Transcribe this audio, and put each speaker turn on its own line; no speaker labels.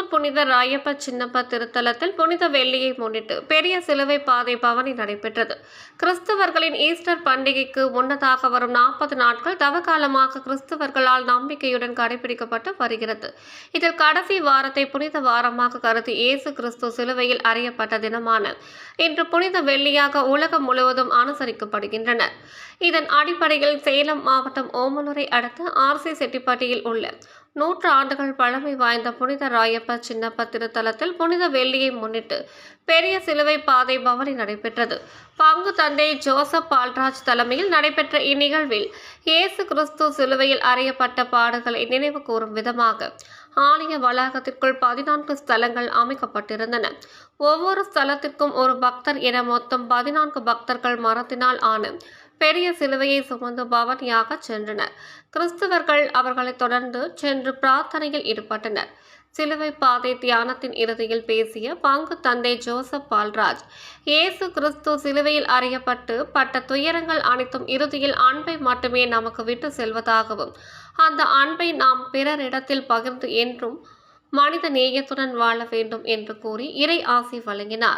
பாங்கூர் புனித ராயப்ப சின்னப்ப திருத்தலத்தில் புனித வெள்ளியை முன்னிட்டு பெரிய சிலுவை பாதை பவனி நடைபெற்றது. கிறிஸ்தவர்களின் ஈஸ்டர் பண்டிகைக்கு முன்னதாக வரும் 40 நாட்கள் தவகாலமாக கிறிஸ்தவர்களால் நம்பிக்கையுடன் கடைபிடிக்கப்பட்டு வருகிறது. இதில் கடைசி வாரத்தை புனித வாரமாக கருதி இயேசு கிறிஸ்து சிலுவையில் அறையப்பட்ட தினமான இன்று புனித வெள்ளியாக உலகம் முழுவதும் அனுசரிக்கப்படுகின்றனர். இதன் அடிப்படையில் சேலம் மாவட்டம் ஓமலூரை அடுத்த ஆர்சி செட்டிப்பட்டியில் உள்ள 100 ஆண்டுகள் பழமை வாய்ந்த புனித ராயப்ப சின்னப்ப திருத்தலத்தில் புனித வெள்ளியை முன்னிட்டு பெரிய சிலுவை பாதை பவனி நடைபெற்றது. பங்கு தந்தை ஜோசப் பால்ராஜ் தலைமையில் நடைபெற்ற இந்நிகழ்வில் இயேசு கிறிஸ்து சிலுவையில் அறையப்பட்ட பாடுகளை நினைவு கூறும் விதமாக ஆலய வளாகத்திற்குள் 14 ஸ்தலங்கள் அமைக்கப்பட்டிருந்தன. ஒவ்வொரு ஸ்தலத்திற்கும் ஒரு பக்தர் என மொத்தம் 14 பக்தர்கள் மரத்தினால் ஆன பெரிய சிலுவையை சுமந்து பவனியாக சென்றனர். கிறிஸ்தவர்கள் அவர்களை தொடர்ந்து சென்று பிரார்த்தனையில் ஈடுபட்டனர். சிலுவை பாதை தியானத்தின் இறுதியில் பேசிய பங்கு தந்தை ஜோசப் பால்ராஜ், இயேசு கிறிஸ்து சிலுவையில் அறையப்பட்டு பட்ட துயரங்கள் அனைத்தும் இறுதியில் அன்பை மட்டுமே நமக்கு விட்டு செல்வதாகவும், அந்த அன்பை நாம் பிறரிடத்தில் பகிர்ந்து என்றும் மனித நேயத்துடன் வாழ வேண்டும் என்று கூறி இறை ஆசி வழங்கினார்.